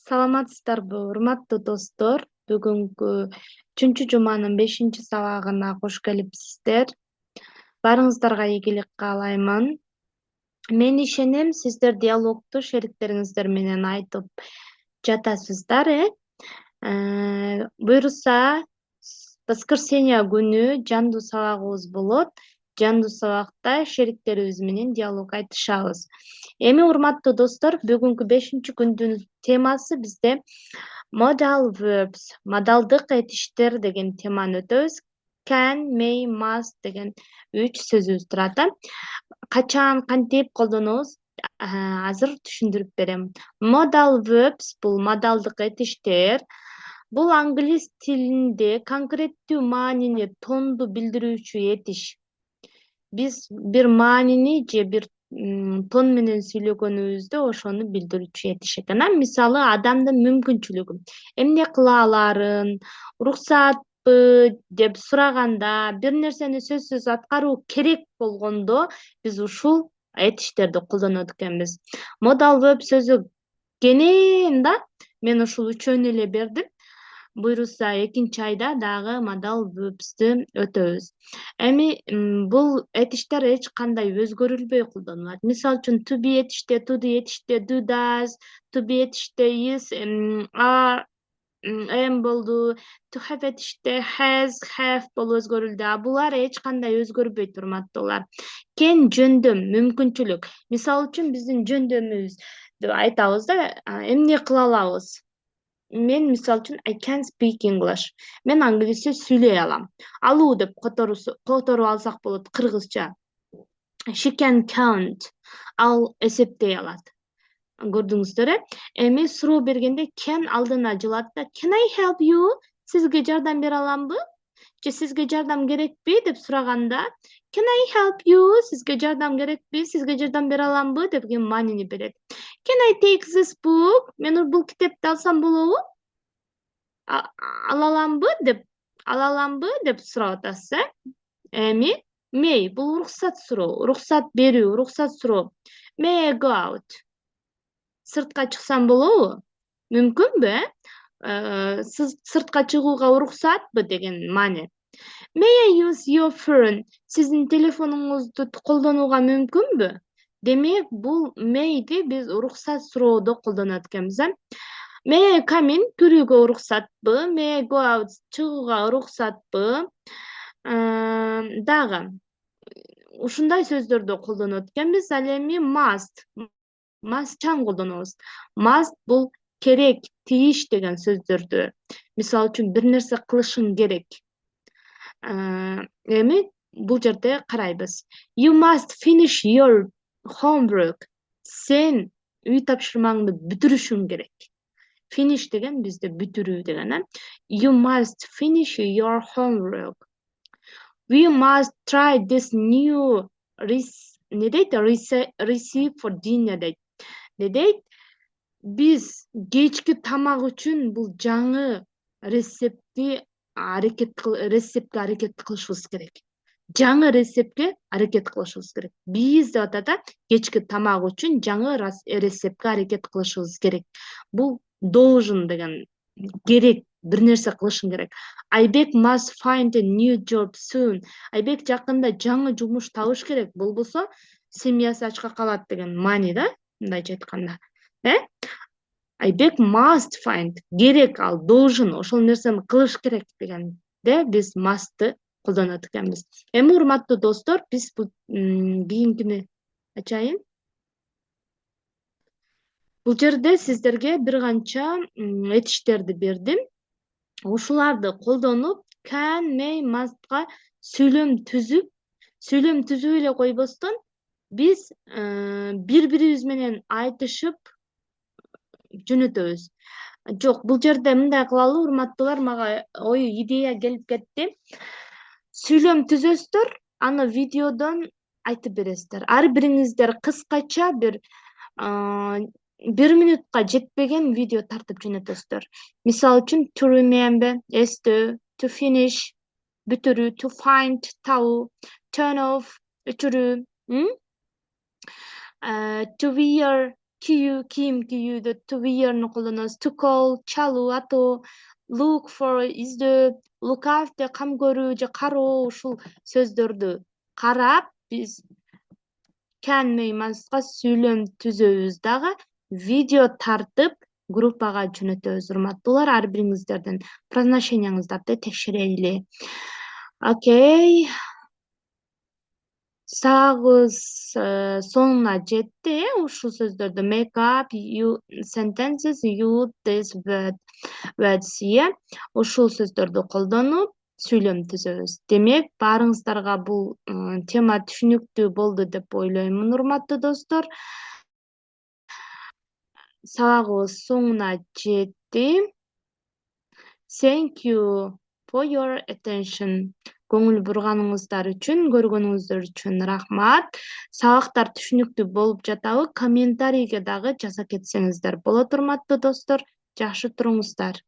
Саламатсыздарбы, урматтуу достор. Бүгүнкү 3-жуманын 5-сабагына кош келипсиздер. Баарыңыздарга ийгилик каалаймын. Мен ишенем, сиздер диалогду шериктериңиздер менен айтып жатасыздар, Буюрса, воскресенье күнү жандуу сабагыбыз болот. Жандуу сабакта шериктерибиз менен диалог айтышабыз. Эми урматтуу достор, бүгүнкү 5-күндүн темасы бизде modal verbs, модалдык этиштер деген теманы өтөбүз. Can, may, must деген 3 сөзүбүз турат. Качан, кантип колдонобуз? Азыр түшүндүрүп берем. Modal verbs бул модалдык этиштер. Бул англис тилинде конкреттүү маанини, тонду билдирүүчү этиш. Биз бир маанини же бир тон менен сүйлөгөнүбүздө ошону билдирүүчү этиш экен. Мисалы, адамдын мүмкүнчүлүгү, эмне кыла аларын, уруксатпы деп сураганда, бир нерсени сөзсүз аткаруу керек болгондо биз ушул этиштерди колдонот экенбиз. Modal verb сөзү кенен да, мен ушул үчөөнү эле бердим. Буюрса, экинчи айда дагы modal verbs'тү өтөбүз. Эми бул этиштер эч кандай өзгөрүлбөй колдонулат. Мисалы үчүн to be этиште, to do этиште do does, to be этиште is, are, am болду, to have этиште has, have болуп өзгөрүлдү. Булар эч кандай өзгөрбөйт, урматтуулар. Кен жөндөм, мүмкүнчүлүк. Мисалы үчүн биздин жөндөмүбүздү айтабыз да, эмне кыла алабыз? Мен мисалы үчүн I can speak English. Мен англисче сүйлөй алам. Алуу деп которуп алсак болот кыргызча. She can count. Ал эсептей алат. Көрдүңүздөр, Эми суроо бергенде can алдына жылат да can I help you? Сизге жардам бере аламбы? Же сизге жардам керекпи деп сураганда can I help you? Сизге жардам керекпи? Сизге жардам бере аламбы деген маанини берет. Can I take this book? Мен бул китепти алсам болобу? Ала аламбы деп сурап атасыз, Эми may бул уруксат суроо, уруксат берүү, уруксат суроо. May I go out? Сыртка чыксам болобу? Мүмкүнбү, Сиз сыртка чыгууга уруксатпы деген маани. May I use your phone? Сиздин телефонуңузду колдонууга мүмкүнбү? Демек, бул may'ди биз уруксат суроодо колдонот экенбиз, May I come in? Кирүүгө уруксатпы? May I go out? Чыгууга уруксатпы? Дагы ушундай сөздөрдү колдонот экенбиз. Ал эми must. Must'чан колдонобуз. Must бул керек, тийиш деген сөздөрдү. Мисалы үчүн бир нерсе кылышың керек. Эми бул жерде карайбыз. You must finish your homework. Сен үй тапшырмаңды бүтүрүшүң керек. Finish деген бизде бүтүрүү деген, You must finish your homework. We must try this new recipe for dinner дейт. Не дейт? Биз кечки тамак үчүн бул жаңы рецептке аракет кылышыбыз керек. Жаңы рецептке аракет кылышыбыз керек. Биз деп атат, кечки тамак үчүн жаңы рецептке аракет кылышыбыз керек. Бул должен деген керек, бир нерсе кылышың керек. Айбек must find a new job soon. Айбек жакында жаңы жумуш табыш керек, болбосо семьясы ачка калат деген маани да, мындайча айтканда. Айбек must find, керек, ал должен, ошол нерсени кылыш керек дегенде биз must'ты колдонот экенбиз. Эми урматтуу достор, биз кийинкини ачайын. Бул жерде сиздерге бир канча этиштерди бердим. Ушуларды колдонуп, can, may, must'ка сүйлөм түзүп эле койбостон, биз бири-бирибиз менен айтышып жөнөтөбүз. Жок, бул жерде мындай кылалы, урматтуулар, мага идея келип кетти. Сүйлөм түзөсүздөр, аны видеодон айтып бересиздер. Ар бириңиздер кыскача бир 1 минутка жетпеген видео тартып жөнөтөсүздөр. Мисалы үчүн to remember, эстөө, to finish, бүтүрүү, to find, табуу, turn off, өчүрүү, to wear, кийим кийүүдө to wear'ны колдонобуз. To call, чалуу, атоо, look for, издөө, look after, кам көрүү же кароо ушул сөздөрдү карап биз can мыймаска сүйлөм түзөбүз дагы видео тартып группага жөнөтөбүз. Урматтуулар, ар бириңиздердин произношенияңыздарды текшерели. Окей. Сагыз соңуна жетти. Ушул сөздөрдү make up, you sentences, use this words. Ушул сөздөрдү колдонуп сүйлөм түзөбүз. Демек, баарыңыздарга бул тема түшүнүктүү болду деп ойлоймун, урматтуу достор. Сабагыбыз соңуна жетти. Thank you for your attention. Көңүл бурганыңыздар үчүн, көргөнүңүздөр үчүн рахмат. Сабактар түшүнүктүү болуп жатабы? Комментарийге дагы жаза кетсеңиздер болот, урматтуу достор. Жакшы туруңуздар.